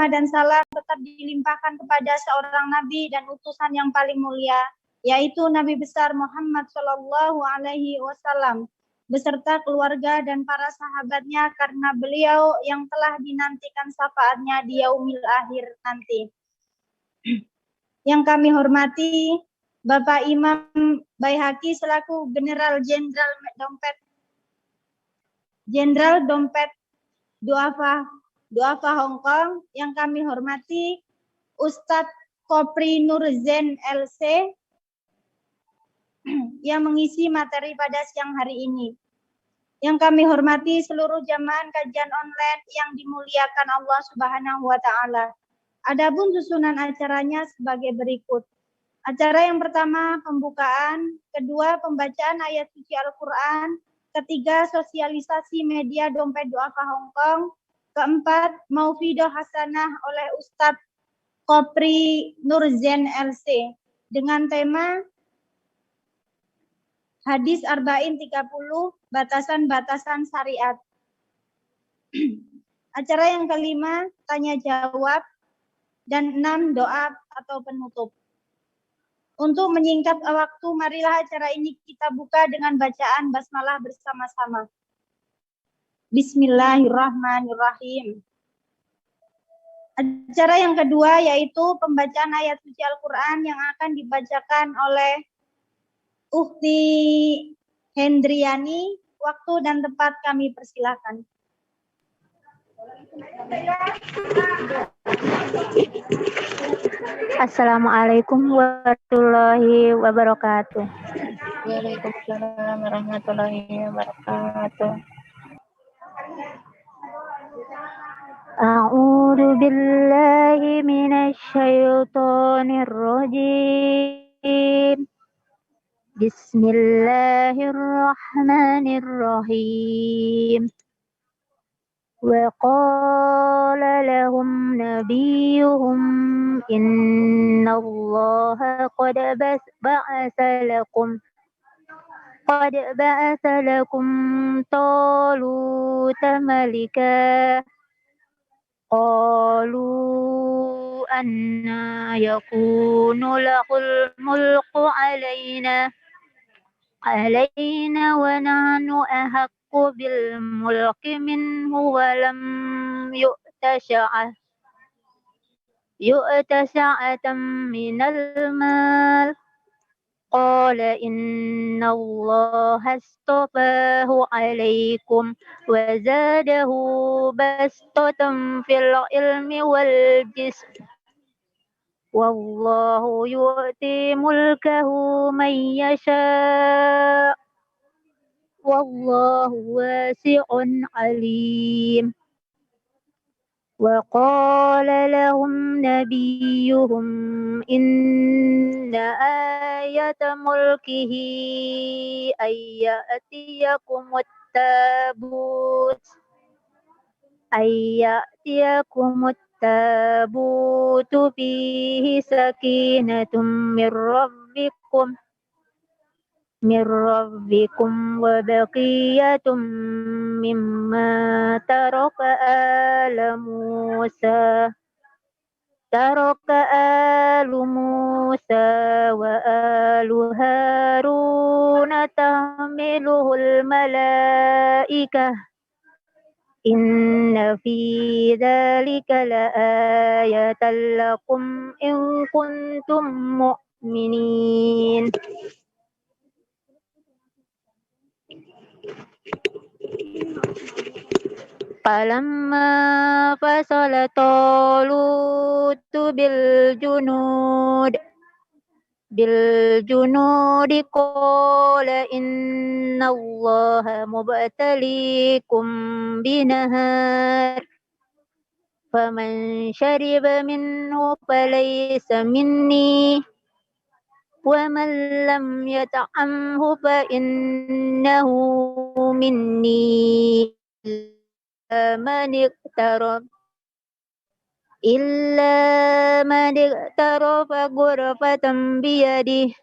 Rahmat dan salam tetap dilimpahkan kepada seorang nabi dan utusan yang paling mulia, yaitu Nabi besar Muhammad Shallallahu Alaihi Wasallam beserta keluarga dan para sahabatnya, karena beliau yang telah dinantikan syafaatnya di yaumil akhir nanti. Yang kami hormati Bapak Imam Baihaqi selaku Jenderal Dompet Duafa Hong Kong. Yang kami hormati Ustadz Kopri Nurzen LC yang mengisi materi pada siang hari ini. Yang kami hormati seluruh jamaah kajian online yang dimuliakan Allah Subhanahu wa taala. Adapun susunan acaranya sebagai berikut. Acara yang pertama pembukaan, kedua pembacaan ayat suci Al-Qur'an, ketiga sosialisasi media Dompet Duafa Hong Kong, keempat maufidah hasanah oleh Ustadz Kopri Nurzen LC dengan tema Hadis Arba'in 30, batasan-batasan syariat. Acara yang kelima, tanya jawab, dan 6, doa atau penutup. Untuk menyingkat waktu, marilah acara ini kita buka dengan bacaan basmalah bersama-sama. Bismillahirrahmanirrahim. Acara yang kedua yaitu pembacaan ayat suci Al-Quran yang akan dibacakan oleh Ukhti Hendriani. Waktu dan tempat kami persilakan. Assalamualaikum warahmatullahi wabarakatuh. Waalaikumsalam warahmatullahi wabarakatuh. A'udzu billahi minasy syaithanir rajim. Bismillahirrahmanirrahim. Wa qala lahum nabiyuhum innallaha qad ba'atsa lakum taluta malika. Qalu anna yakunu lahul mulku alaina wa nahnu ahaqqu bil mulki minhu wa lam yu'ta sa'atan minal mal. Qala inna allaha astafahu alaikum wa zadahu bastatan fil ilmi wal jism. Wallahu yu'ti mulkahu man yasha. Wallahu wasi'un alim. Wa qala lahum nabiyuhum inna ayata mulkihi ayyatiyakumut tabutu fihi sakinatun min rabbikum wa baqiyatum mimma taraka alu Musa wa alu Harun tahmiluhul malaikah. Inna fi dzalika laayatan lakum in kuntum mu'minin. Falamma fasala Talutu bil junudi qala inna allaha mubtaliikum binahar faman shariba minhu falaysa minni wa man lam yata'amhu fa innahu minni illa man iqtarafa ghurfatan biyadihi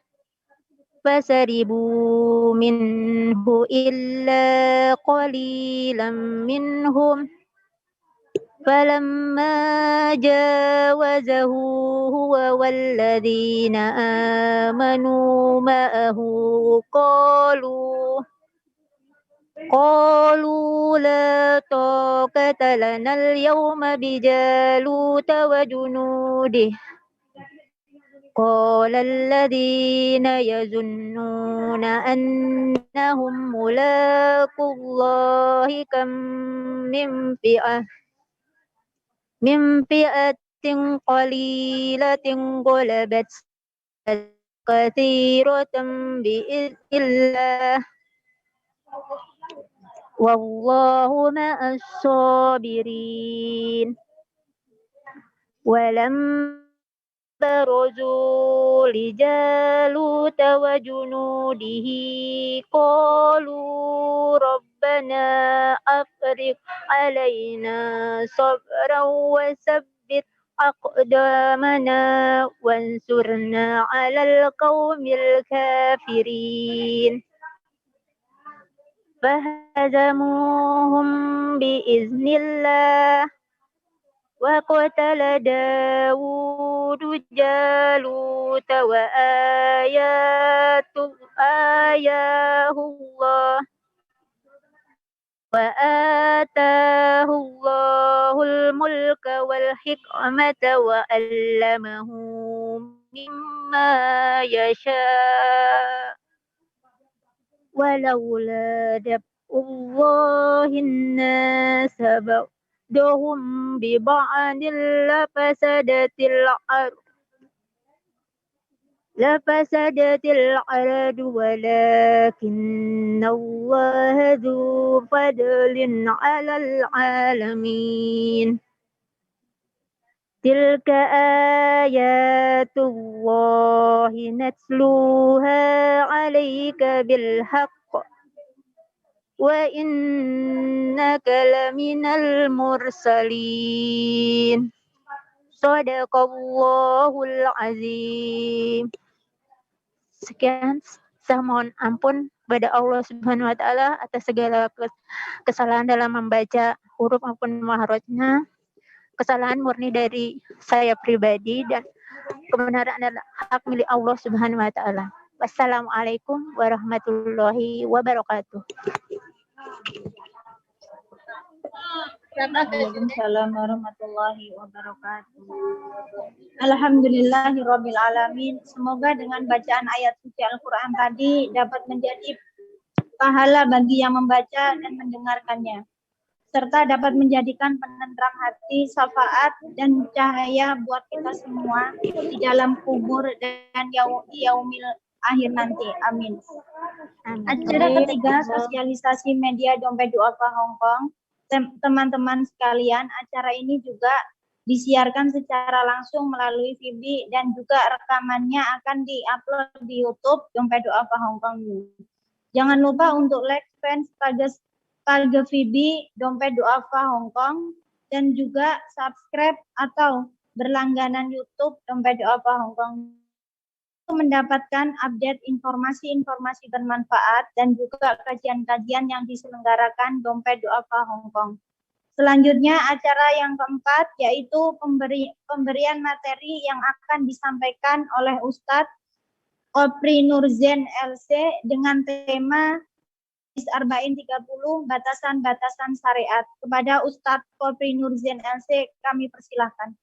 fasaribu minhu illa qalilan minhum falamma جاوزه هو والذين آمنوا معه قالوا لا طاقة لنا اليوم بجالوت وجنوده قال الذين يظنون أنهم ملاقو الله كم من فئة قليلة غلبت كثيرة بإذن الله والله مع الصابرين ولما برزوا لجالوت وجنوده قالوا ربنا أفرغ علينا صبرا وثبت أقدامنا وانصرنا على القوم الكافرين فهزموهم بإذن الله وقتل داود جالوت وآتاه الله الملك والحكمة وعلمه مما يشاء ولولا دفع الله الناس بعضهم ببعض لفسدت الأرض ولكن الله ذو فضل على العالمين تلك آيات الله نتلوها عليك بالحق وإنك لمن المرسلين Sadaqallahul azim. Sekian, saya mohon ampun kepada Allah Subhanahu wa taala atas segala kesalahan dalam membaca huruf maupun mahrojnya. Kesalahan murni dari saya pribadi dan kebenaran adalah hak milik Allah Subhanahu wa taala. Wassalamualaikum warahmatullahi wabarakatuh. Waalaikumsalam warahmatullahi wabarakatuh. Alhamdulillahirabbil alamin. Semoga dengan bacaan ayat suci Al-Qur'an tadi dapat menjadi pahala bagi yang membaca dan mendengarkannya, serta dapat menjadikan penentram hati, syafaat dan cahaya buat kita semua di dalam kubur dan yaumil akhir nanti. Amin. Acara ketiga, sosialisasi media Dompet Duafa Hongkong. Teman-teman sekalian, acara ini juga disiarkan secara langsung melalui VB dan juga rekamannya akan diupload di YouTube Dompet Duafa Hongkong. Jangan lupa untuk like, fans, tag VB Dompet Duafa Hongkong dan juga subscribe atau berlangganan YouTube Dompet Duafa Hongkong untuk mendapatkan update informasi-informasi bermanfaat dan juga kajian-kajian yang diselenggarakan Dompet Duafa Hongkong. Selanjutnya acara yang keempat yaitu pemberian materi yang akan disampaikan oleh Ustadz Kopri Nurzen LC dengan tema Arba'in 30 batasan-batasan syariat. Kepada Ustadz Kopri Nurzen LC kami persilahkan.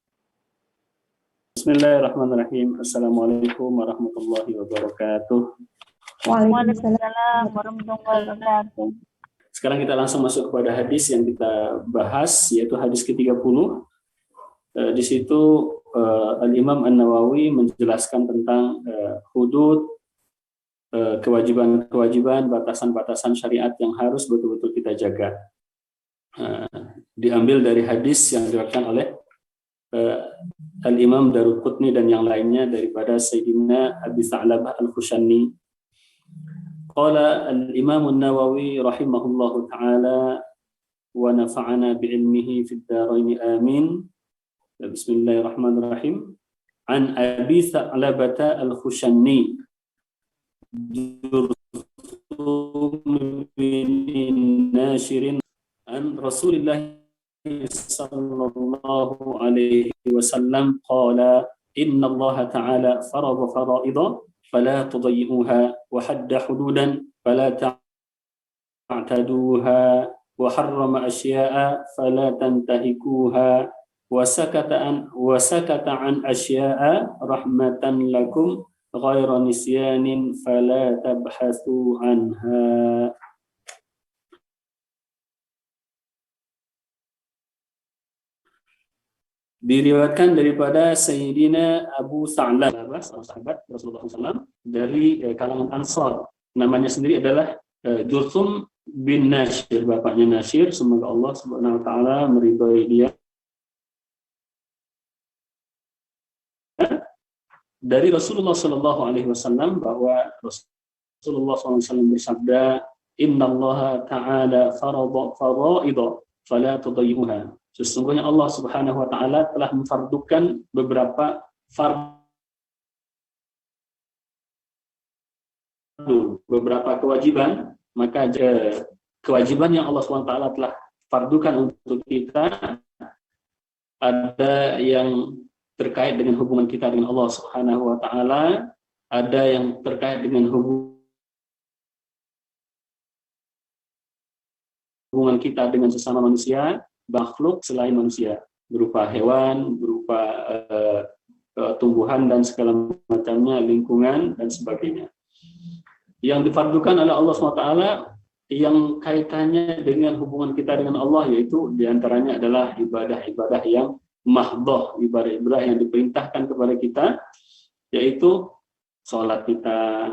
Bismillahirrahmanirrahim. Assalamualaikum warahmatullahi wabarakatuh. Waalaikumsalam warahmatullahi wabarakatuh. Sekarang kita langsung masuk kepada hadis yang kita bahas, yaitu hadis ke-30. Di situ Al-Imam An-Nawawi menjelaskan tentang hudud, kewajiban-kewajiban, batasan-batasan syariat yang harus betul-betul kita jaga. Diambil dari hadis yang diriwayatkan oleh Al-Imam Daruqutni dan yang lainnya daripada Sayyidina Abi Tha'labah Al-Khushani. Qala Al-Imam An-Nawawi rahimahullahu ta'ala wa nafa'ana bi'ilmihi fid dharain amin. Bismillahirrahmanirrahim. An Abi Tha'labah Al-Khushani Jursum bin Nashirin an Rasulillah sallallahu alaihi wasallam qala inna Allah ta'ala farada fara'idha fala tudayyi'uha wa hadda hududan fala ta'taduha wa harrama asya'a fala tantahikuha wa sakata an asya'a rahmatan lakum ghaira nisyanin fala tabhasu anha. Diriwayatkan daripada Sayyidina Abu Sa'labah, sahabat Rasulullah SAW dari kalangan Ansar. Namanya sendiri adalah Jursum bin Nashir, bapaknya Nashir. Semoga Allah Subhanahu Wa Taala meridhai dia. Dari Rasulullah SAW bahwa Rasulullah SAW bersabda, Inna Allah Ta'ala fara'idha fala tudayyi'uha. Sesungguhnya Allah Subhanahu Wa Taala telah memfardukan beberapa beberapa kewajiban, maka kewajiban yang Allah Subhanahu Wa Taala telah fardukan untuk kita ada yang terkait dengan hubungan kita dengan Allah Subhanahu Wa Taala, ada yang terkait dengan hubungan kita dengan sesama manusia, makhluk selain manusia, berupa hewan, berupa tumbuhan dan segala macamnya, lingkungan dan sebagainya. Yang difardukan oleh Allah SWT yang kaitannya dengan hubungan kita dengan Allah, yaitu diantaranya adalah ibadah-ibadah yang mahdoh, ibadah-ibadah yang diperintahkan kepada kita, yaitu sholat kita.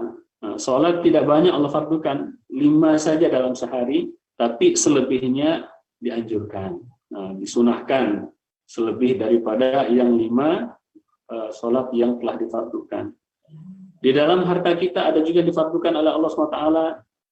Sholat tidak banyak Allah fardukan, 5 saja dalam sehari, tapi selebihnya dianjurkan, disunahkan selebih daripada yang 5 sholat yang telah difardukan. Di dalam harta kita ada juga difardukan oleh Allah SWT,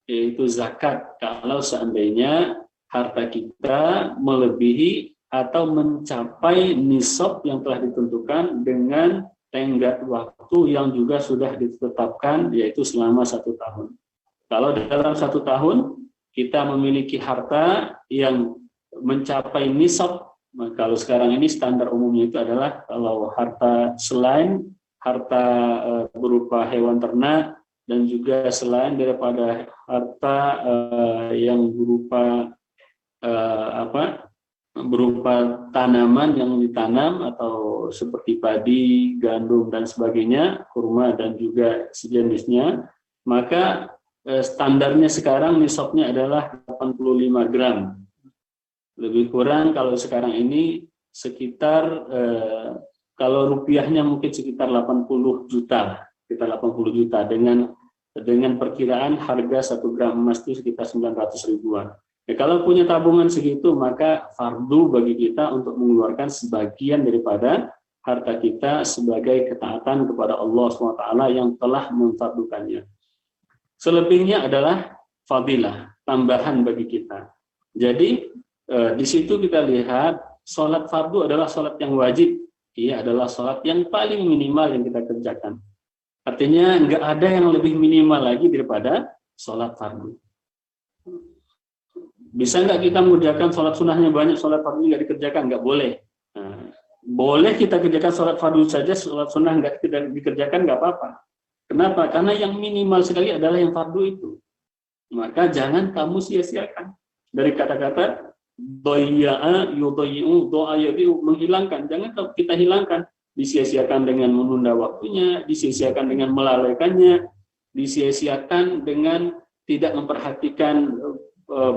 yaitu zakat. Kalau seandainya harta kita melebihi atau mencapai nisab yang telah ditentukan dengan tenggat waktu yang juga sudah ditetapkan, yaitu selama 1 tahun. Kalau dalam 1 tahun kita memiliki harta yang mencapai nisab, kalau sekarang ini standar umumnya itu adalah kalau harta selain harta berupa hewan ternak dan juga selain daripada harta yang berupa berupa tanaman yang ditanam atau seperti padi, gandum dan sebagainya, kurma dan juga sejenisnya, maka standarnya sekarang nisabnya adalah 85 gram. Lebih kurang kalau sekarang ini sekitar kalau rupiahnya mungkin sekitar 80 juta, dengan perkiraan harga 1 gram emas itu sekitar 900 ribuan. Ya, kalau punya tabungan segitu, maka fardu bagi kita untuk mengeluarkan sebagian daripada harta kita sebagai ketaatan kepada Allah SWT yang telah memfardukannya. Selebihnya adalah fadilah, tambahan bagi kita. Jadi di situ kita lihat sholat fardu adalah sholat yang wajib. Ia adalah sholat yang paling minimal yang kita kerjakan. Artinya nggak ada yang lebih minimal lagi daripada sholat fardu. Bisa nggak kita mengerjakan sholat sunnahnya banyak, sholat fardu nggak dikerjakan? Nggak boleh. Boleh kita kerjakan sholat fardu saja, sholat sunnah nggak dikerjakan nggak apa-apa. Kenapa? Karena yang minimal sekali adalah yang fardu itu. Maka jangan kamu sia-siakan. Dari kata-kata doya'a yudoyi'u, doa yaitu menghilangkan. Jangan kita hilangkan. Disia-siakan dengan menunda waktunya, disia-siakan dengan melalaikannya, disia-siakan dengan tidak memperhatikan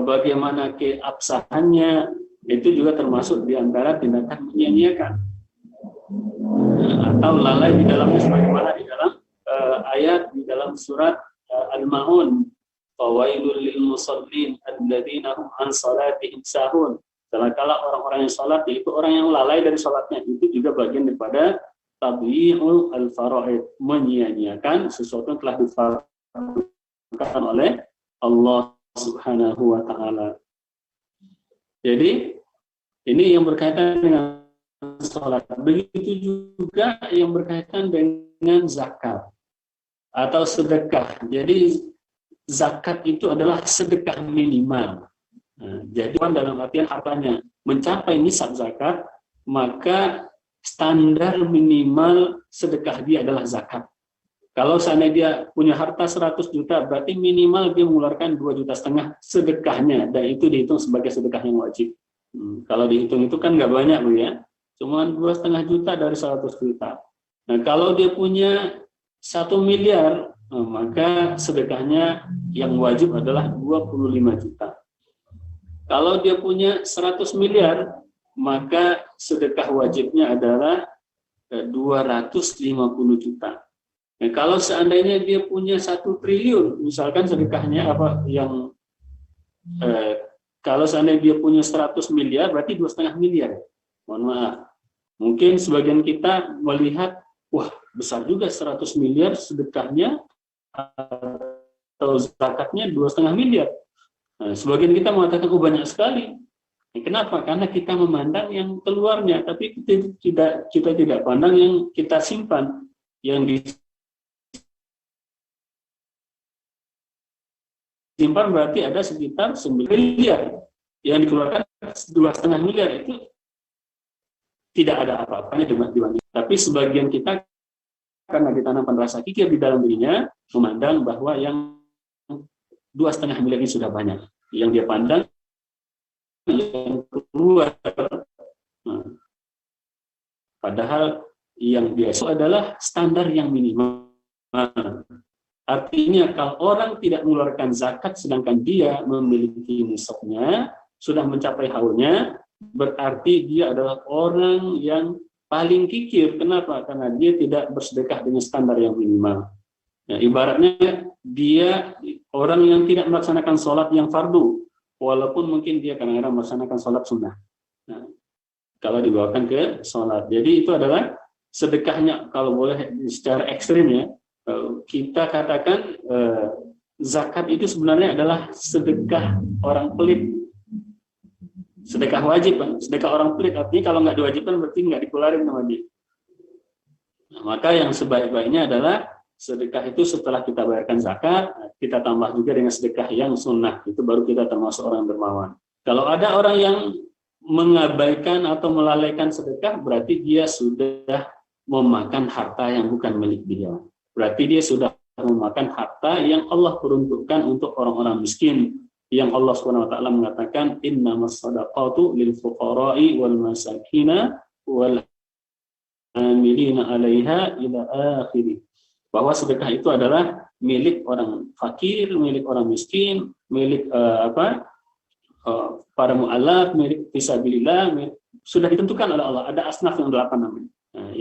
bagaimana keabsahannya. Itu juga termasuk di antara tindakan menyia-nyiakan. Atau lalai di dalamnya, sebagaimana di dalam ayat di dalam surat Al-Ma'un, fawailul lil musallin alladzina hum an salatihim sahun. Kala orang-orang yang salat, yaitu orang yang lalai dari salatnya, itu juga bagian daripada tadyi'ul al-faraid, menyia-nyiakan sesuatu yang telah difardukan oleh Allah Subhanahu wa taala. Jadi ini yang berkaitan dengan salat. Begitu juga yang berkaitan dengan zakat atau sedekah. Jadi zakat itu adalah sedekah minimal. Nah, jadi dalam artian hartanya mencapai nisab zakat, maka standar minimal sedekah dia adalah zakat. Kalau seandainya dia punya harta 100 juta, berarti minimal dia mengeluarkan 2,5 juta sedekahnya, dan itu dihitung sebagai sedekah yang wajib. Kalau dihitung itu kan nggak banyak, Bu ya. Cuma 2,5 juta dari 100 juta. Nah, kalau dia punya 1 miliar, maka sedekahnya yang wajib adalah 25 juta. Kalau dia punya 100 miliar, maka sedekah wajibnya adalah 250 juta. Nah, kalau seandainya dia punya 1 triliun, misalkan sedekahnya apa yang kalau seandainya dia punya 100 miliar, berarti 2,5 miliar. Mohon maaf. Mungkin sebagian kita melihat, wah besar juga 100 miliar sedekahnya atau zakatnya 2,5 miliar. Nah, sebagian kita mengatakan, oh banyak sekali. Kenapa? Karena kita memandang yang keluarnya, tapi kita tidak pandang yang kita simpan, yang disimpan berarti ada sekitar 9 miliar, yang dikeluarkan 2,5 miliar, itu tidak ada apa-apanya dibanding. Tapi sebagian kita karena ditanamkan rasa kikir di dalam dirinya, memandang bahwa yang 2,5 miliar ini sudah banyak. Yang dia pandang yang keluar. Nah, padahal yang biasa adalah standar yang minimal. Artinya kalau orang tidak mengeluarkan zakat sedangkan dia memiliki nisabnya, sudah mencapai haulnya, berarti dia adalah orang yang paling kikir. Kenapa? Karena dia tidak bersedekah dengan standar yang minimal. Ya, ibaratnya dia orang yang tidak melaksanakan sholat yang fardu, walaupun mungkin dia kadang-kadang melaksanakan sholat sunnah. Nah, kalau dibawakan ke sholat, jadi itu adalah sedekahnya. Kalau boleh secara ekstrim ya, kita katakan zakat itu sebenarnya adalah sedekah orang pelit, sedekah wajib, sedekah orang pelit. Artinya kalau nggak diwajibkan berarti nggak dikeluarin sama dia. Nah, maka yang sebaik-baiknya adalah sedekah itu setelah kita bayarkan zakat, kita tambah juga dengan sedekah yang sunnah, itu baru kita termasuk orang dermawan. Kalau ada orang yang mengabaikan atau melalaikan sedekah, berarti dia sudah memakan harta yang bukan milik dia. Berarti dia sudah memakan harta yang Allah peruntukkan untuk orang-orang miskin, yang Allah SWT mengatakan innamas shadaqatu lil fuqara'i wal masakina wal amilina 'alaiha ila akhirih. Bahwa sedekah itu adalah milik orang fakir, milik orang miskin, milik para mu'alaf, milik fisabilillah, sudah ditentukan oleh Allah. Ada asnaf yang 8 namanya. Nah,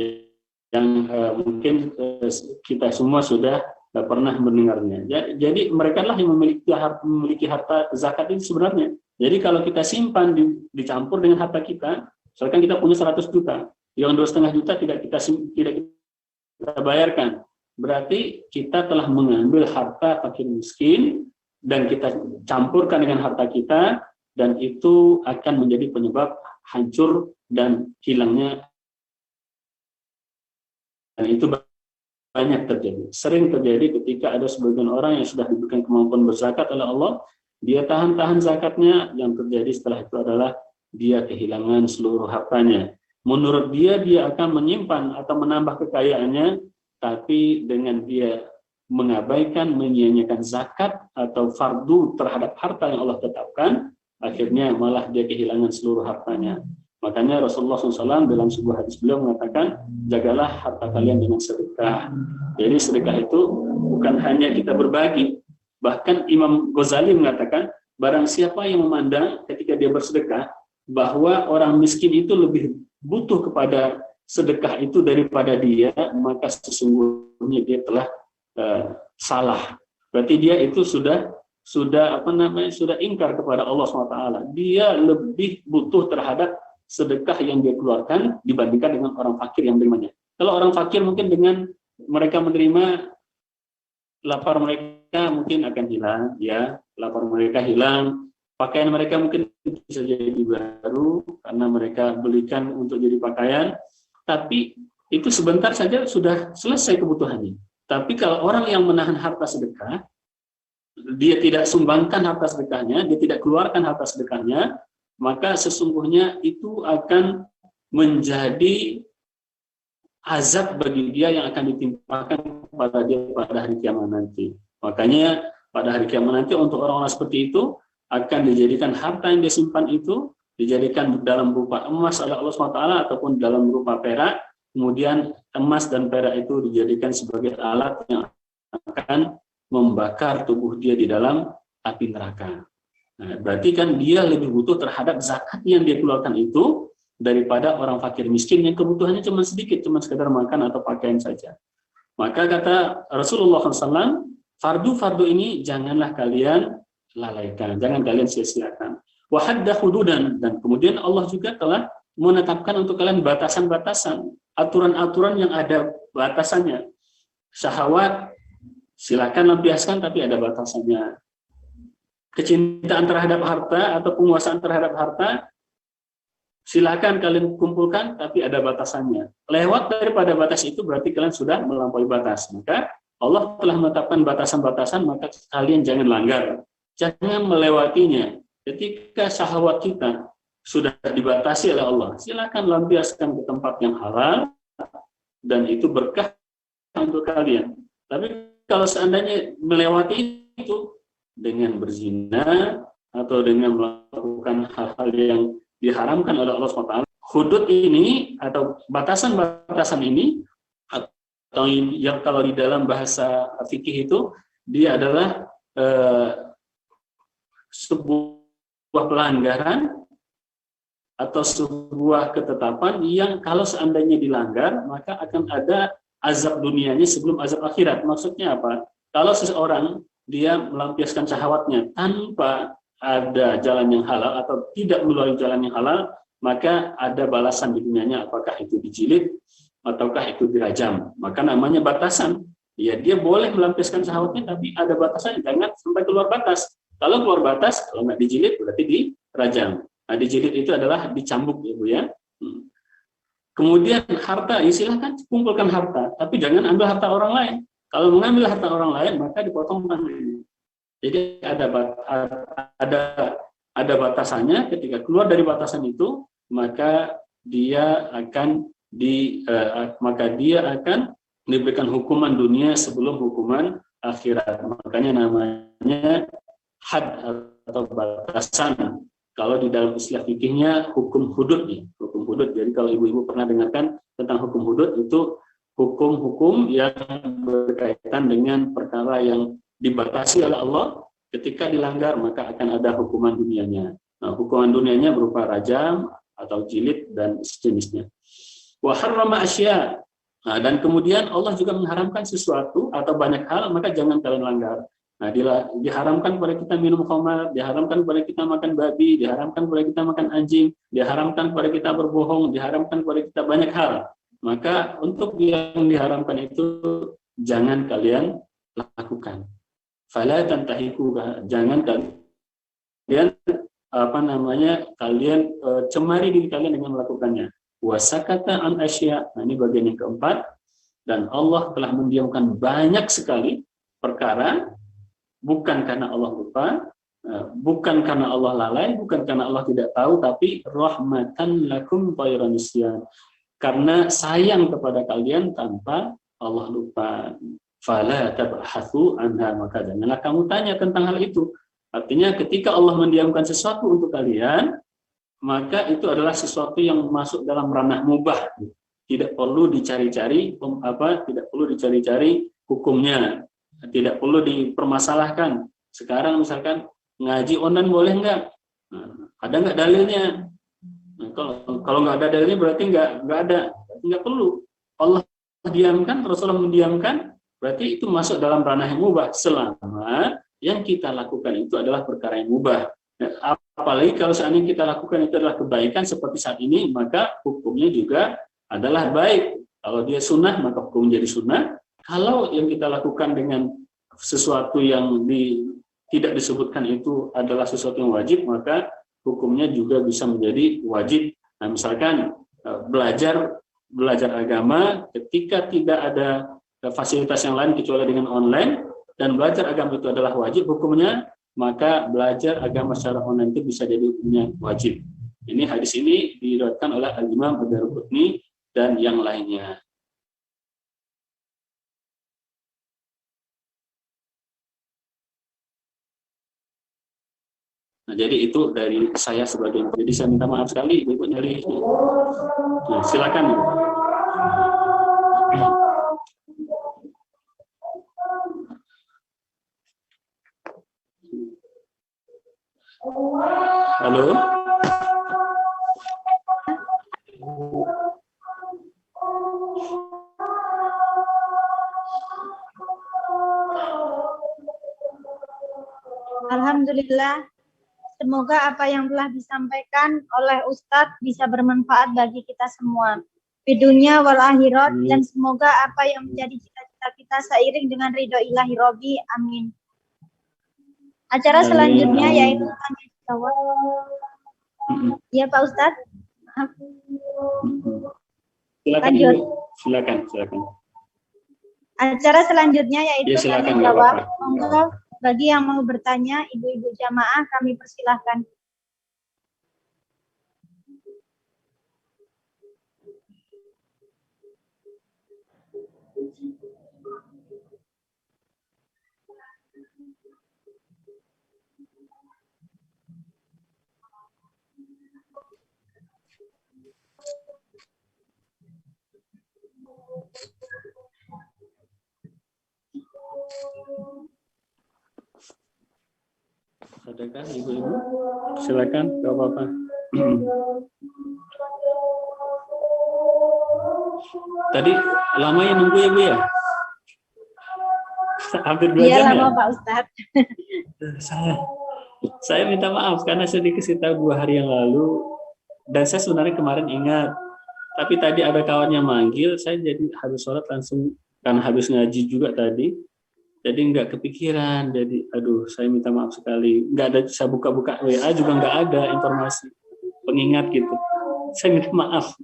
yang mungkin kita semua sudah pernah mendengarnya. Jadi mereka lah yang memiliki harta zakat itu sebenarnya. Jadi kalau kita simpan dicampur dengan harta kita, misalkan kita punya 100 juta, yang 2,5 juta tidak kita bayarkan. Berarti kita telah mengambil harta fakir miskin dan kita campurkan dengan harta kita, dan itu akan menjadi penyebab hancur dan hilangnya. Dan itu banyak terjadi, sering terjadi ketika ada sebagian orang yang sudah diberikan kemampuan berzakat oleh Allah, dia tahan-tahan zakatnya, yang terjadi setelah itu adalah dia kehilangan seluruh hartanya. Menurut dia akan menyimpan atau menambah kekayaannya, tapi dengan dia mengabaikan, menyia-nyiakan zakat atau fardu terhadap harta yang Allah tetapkan, akhirnya malah dia kehilangan seluruh hartanya. Makanya Rasulullah SAW dalam sebuah hadis beliau mengatakan, jagalah harta kalian dengan sedekah. Jadi sedekah itu bukan hanya kita berbagi. Bahkan Imam Ghazali mengatakan, barang siapa yang memandang ketika dia bersedekah, bahwa orang miskin itu lebih butuh kepada sedekah itu daripada dia, maka sesungguhnya dia telah salah. Berarti dia itu sudah ingkar kepada Allah SWT. Dia lebih butuh terhadap sedekah yang dia keluarkan dibandingkan dengan orang fakir yang menerimanya. Kalau orang fakir mungkin dengan mereka menerima, lapar mereka mungkin akan hilang, ya, lapar mereka hilang, pakaian mereka mungkin bisa jadi baru karena mereka belikan untuk jadi pakaian. Tapi itu sebentar saja sudah selesai kebutuhannya. Tapi kalau orang yang menahan harta sedekah, dia tidak sumbangkan harta sedekahnya, dia tidak keluarkan harta sedekahnya, maka sesungguhnya itu akan menjadi azab bagi dia yang akan ditimpakan kepada dia pada hari kiamat nanti. Makanya pada hari kiamat nanti untuk orang-orang seperti itu akan dijadikan harta yang disimpan itu dijadikan dalam berupa emas oleh Allah SWT ataupun dalam berupa perak. Kemudian emas dan perak itu dijadikan sebagai alat yang akan membakar tubuh dia di dalam api neraka. Nah, berarti kan dia lebih butuh terhadap zakat yang dia keluarkan itu daripada orang fakir miskin yang kebutuhannya cuma sedikit, cuma sekedar makan atau pakaian saja. Maka kata Rasulullah SAW, fardu-fardu ini janganlah kalian lalaikan, jangan kalian sia-siakan. Wa hadda hududan, dan kemudian Allah juga telah menetapkan untuk kalian batasan-batasan, aturan-aturan yang ada batasannya. Syahwat silakan lampiaskan tapi ada batasannya. Kecintaan terhadap harta atau penguasaan terhadap harta silakan kalian kumpulkan tapi ada batasannya. Lewat daripada batas itu berarti kalian sudah melampaui batas. Maka Allah telah menetapkan batasan-batasan, maka kalian jangan langgar, jangan melewatinya. Ketika syahwat kita sudah dibatasi oleh Allah, silakan lampiaskan ke tempat yang halal dan itu berkah untuk kalian. Tapi kalau seandainya melewati itu dengan berzina atau dengan melakukan hal-hal yang diharamkan oleh Allah SWT, hudud ini atau batasan-batasan ini, atau yang kalau di dalam bahasa fikih itu dia adalah sebuah pelanggaran atau sebuah ketetapan yang kalau seandainya dilanggar maka akan ada azab dunianya sebelum azab akhirat. Maksudnya apa? Kalau seseorang dia melampiaskan syahwatnya tanpa ada jalan yang halal atau tidak melalui jalan yang halal, maka ada balasan di dunianya, apakah itu dijilid ataukah itu dirajam. Maka namanya batasan. Ya, dia boleh melampiaskan syahwatnya tapi ada batasannya, jangan sampai keluar batas. Kalau keluar batas, kalau nggak dijilid berarti dirajam. Nah, dijilid itu adalah dicambuk, Ibu ya. Kemudian harta, ya silahkan kumpulkan harta, tapi jangan ambil harta orang lain. Kalau mengambil harta orang lain, maka dipotong tangannya. Jadi ada batasannya. Ketika keluar dari batasan itu, maka dia akan diberikan hukuman dunia sebelum hukuman akhirat. Makanya namanya had atau batasan. Kalau di dalam istilah fikihnya hukum hudud nih, hukum hudud. Jadi kalau ibu-ibu pernah dengarkan tentang hukum hudud, itu hukum-hukum yang berkaitan dengan perkara yang dibatasi oleh Allah. Ketika dilanggar maka akan ada hukuman dunianya. Nah, hukuman dunianya berupa rajam atau jilid dan sejenisnya. Wa harrama asya. Nah, dan kemudian Allah juga mengharamkan sesuatu atau banyak hal, maka jangan kalian langgar. Nah, diharamkan kepada kita minum khamar, diharamkan kepada kita makan babi, diharamkan kepada kita makan anjing, diharamkan kepada kita berbohong, diharamkan kepada kita banyak hal. Maka untuk yang diharamkan itu jangan kalian lakukan. Fala tantahiku, jangan kalian kalian cemari diri kalian dengan melakukannya. Wasakata an asya. Nah, ini bagian yang keempat. Dan Allah telah mendiamkan banyak sekali perkara, bukan karena Allah lupa, bukan karena Allah lalai, bukan karena Allah tidak tahu, tapi rahmatan lakum ghairu nisyan. Karena sayang kepada kalian tanpa Allah lupa. Fala tabhatsu anha, maka janganlah kamu tanya tentang hal itu. Artinya ketika Allah mendiamkan sesuatu untuk kalian, maka itu adalah sesuatu yang masuk dalam ranah mubah. Tidak perlu dicari-cari tidak perlu dicari-cari hukumnya. Tidak perlu dipermasalahkan. Sekarang misalkan ngaji online boleh nggak? Nah, ada nggak dalilnya? Nah, kalau nggak ada dalilnya berarti nggak ada, nggak perlu. Allah diamkan, Rasulullah mendiamkan, berarti itu masuk dalam ranah yang mubah selama yang kita lakukan itu adalah perkara yang mubah. Nah, apalagi kalau seandainya kita lakukan itu adalah kebaikan seperti saat ini, maka hukumnya juga adalah baik. Kalau dia sunnah maka hukumnya jadi sunnah. Kalau yang kita lakukan dengan sesuatu yang tidak disebutkan itu adalah sesuatu yang wajib, maka hukumnya juga bisa menjadi wajib. Nah, misalkan belajar agama ketika tidak ada fasilitas yang lain kecuali dengan online, dan belajar agama itu adalah wajib hukumnya, maka belajar agama secara online itu bisa jadi hukumnya wajib. Ini hadis ini diriwayatkan oleh Al-Imam Ad-Darqutni dan yang lainnya. Nah, jadi itu dari saya sebagai, jadi saya minta maaf sekali Ibu nyari. Nah, silakan Ibu. Halo. Alhamdulillah, semoga apa yang telah disampaikan oleh Ustadz bisa bermanfaat bagi kita semua di dunia wal akhirat, dan semoga apa yang menjadi cita-cita kita seiring dengan ridho ilahi Robbi, amin. Acara selanjutnya yaitu tanya jawab. Ya Pak Ustadz. Silakan Lanjut. Ibu. Silakan. Acara selanjutnya yaitu Ya, silakan, tanya jawab. nggak apa-apa. Monggo bagi yang mau bertanya, ibu-ibu jamaah kami persilahkan. Adakah Ibu-ibu? Silakan, nggak apa-apa. Tadi lama ya nunggu ya Bu ya? Hampir 2 Iya jam lama ya? Pak Ustadz. Saya minta maaf karena saya dikasih tahu 2 hari yang lalu, dan saya sebenarnya kemarin ingat, tapi tadi ada kawan yang manggil, saya jadi habis sholat langsung, karena habis ngaji juga tadi, jadi nggak kepikiran, jadi aduh saya minta maaf sekali, nggak ada, saya buka-buka WA juga nggak ada informasi pengingat gitu, saya minta maaf.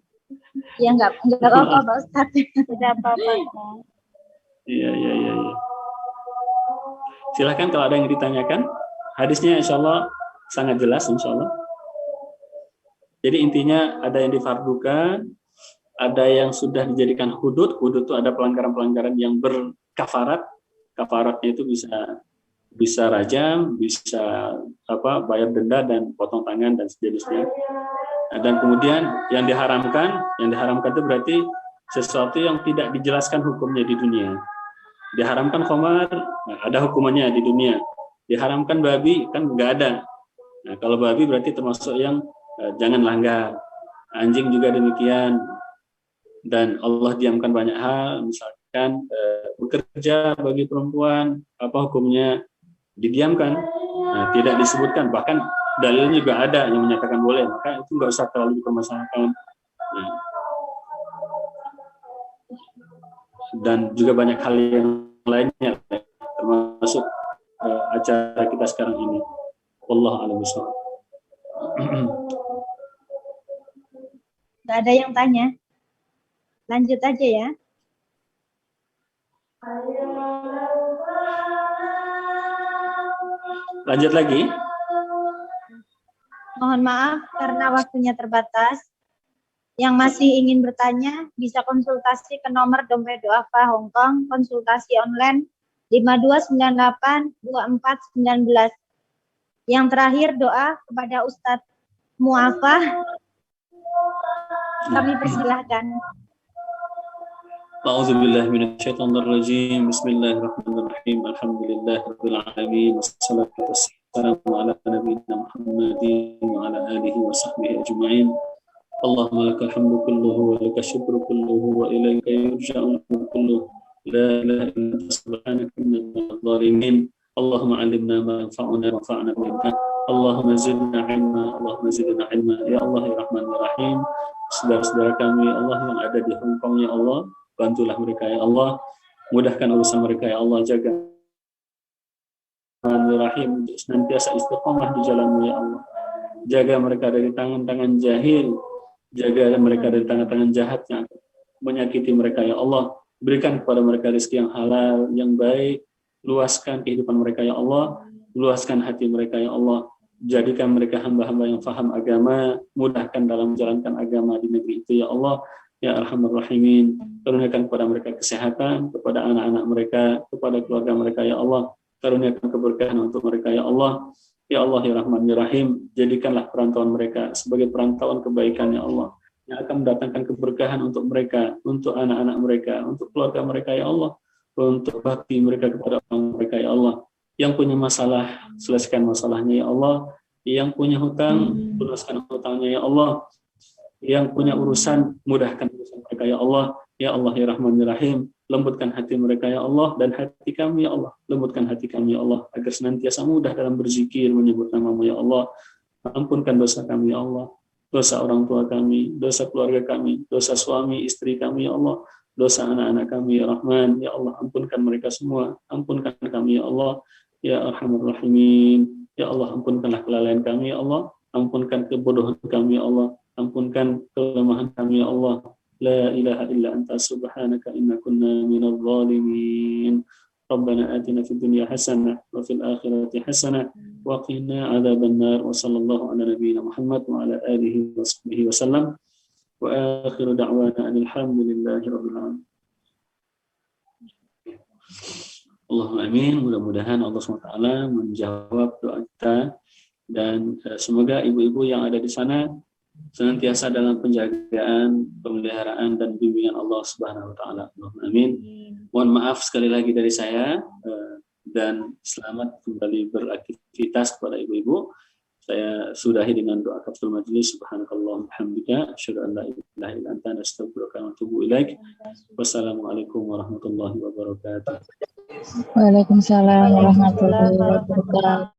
Ya nggak apa-apa Pak Ustadz. Tidak apa-apa. Iya. Silakan kalau ada yang ditanyakan. Hadisnya insya Allah sangat jelas insya Allah. Jadi intinya ada yang difardukan, ada yang sudah dijadikan hudud. Hudud itu ada pelanggaran-pelanggaran yang berkafarat. Kafaratnya itu bisa rajam, bisa bayar denda dan potong tangan dan sejenisnya. Dan kemudian yang diharamkan itu berarti sesuatu yang tidak dijelaskan hukumnya di dunia. Diharamkan khamar, nah, ada hukumannya di dunia. Diharamkan babi, kan nggak ada. Nah, kalau babi berarti termasuk yang jangan langgar. Anjing juga demikian. Dan Allah diamkan banyak hal, misalkan bekerja bagi perempuan, apa hukumnya didiamkan. Nah, tidak disebutkan, bahkan dalilnya juga ada yang menyatakan boleh, maka itu nggak usah terlalu dipermasalahkan. Nah, dan juga banyak hal yang lainnya, termasuk acara kita sekarang ini. Wallahu a'lam bishawab. Nggak ada yang tanya. Lanjut aja ya. Lanjut lagi. Mohon maaf karena waktunya terbatas. Yang masih ingin bertanya bisa konsultasi ke nomor dompet duafa Hongkong, konsultasi online 52982419. Yang terakhir doa kepada Ustadz Muafah. Kami persilahkan. A'udzubillahi minasyaitonirrajim. Bismillahirrahmanirrahim. Alhamdulillahirabbil alamin. Wassalatu wassalamu ala nabiyyina Muhammadin wa ala alihi wa sahbihi ajma'in. Allahumma lakal hamdu kulluhu wa lakal syukru kulluhu wa ilaika yurja'ul amru kulluhu. La ilaha illa anta subhanaka inna minadh dhalimin. Allahumma 'allimna ma yanfa'una wanfa'na bima 'allamtana. Allahumma zidna 'ilma, Allahumma zidna 'ilma. Ya Allah ya Rahman ya Rahim. Saudara-saudara kami Allah yang ada di Hong Kong ya Allah, bantulah mereka ya Allah, mudahkan urusan mereka ya Allah, jaga Rahim untuk senantiasa istiqomah di jalan-Mu ya Allah. Jaga mereka dari tangan-tangan jahil, jaga mereka dari tangan-tangan jahat yang menyakiti mereka ya Allah. Berikan kepada mereka rezeki yang halal, yang baik, luaskan kehidupan mereka ya Allah, luaskan hati mereka ya Allah, jadikan mereka hamba-hamba yang faham agama, mudahkan dalam menjalankan agama di negeri itu ya Allah, ya Arhamar Rahimin. Karuniakan kepada mereka kesehatan, kepada anak-anak mereka, kepada keluarga mereka ya Allah, karuniakan keberkahan untuk mereka ya Allah, ya Allah ya Rahman ya Rahim. Jadikanlah perantauan mereka sebagai perantauan kebaikan ya Allah, yang akan mendatangkan keberkahan untuk mereka, untuk anak-anak mereka, untuk keluarga mereka ya Allah, untuk bakti mereka kepada orang mereka ya Allah. Yang punya masalah, selesaikan masalahnya ya Allah. Yang punya hutang, luaskan hutangnya ya Allah. Yang punya urusan, mudahkan urusan mereka ya Allah. Ya Allah ya Rahman ya Rahim, lembutkan hati mereka ya Allah, dan hati kami ya Allah, lembutkan hati kami ya Allah, agar senantiasa mudah dalam berzikir menyebut namamu ya Allah. Ampunkan dosa kami ya Allah, dosa orang tua kami, dosa keluarga kami, dosa suami istri kami ya Allah, dosa anak-anak kami ya Rahman ya Allah. Ampunkan mereka semua, ampunkan kami ya Allah, ya Arhamar Rahimin. Ya Allah, ampunkanlah kelalaian kami ya Allah, ampunkan kebodohan kami ya Allah, ampunkan kelemahan kami ya Allah. La ilaha illa anta subhanaka inna kunna minadh dhalimin. Rabbana atina fid dunya hasanah wa fil akhirati hasanah wa qina adzabannar. Wa sallallahu ala nabiyyina Muhammad wa ala alihi wa sahbihi wasallam. Wa akhiru da'wana alhamdulillahi rabbil alamin. Allahumma amin. Mudah-mudahan Allah SWT menjawab doa kita, dan semoga ibu-ibu yang ada di sana senantiasa dalam penjagaan, pemeliharaan dan bimbingan Allah Subhanahu wa taala. Allahumma amin. Mohon maaf sekali lagi dari saya, dan selamat kembali beraktivitas kepada ibu-ibu. Saya sudahi dengan doa kafaratul majlis. Subhanakallahumma hamdika asyhadu an la ilaha illa anta astaghfiruka wa atubu ilaik. Wassalamualaikum warahmatullahi wabarakatuh. Waalaikumsalam warahmatullahi wabarakatuh.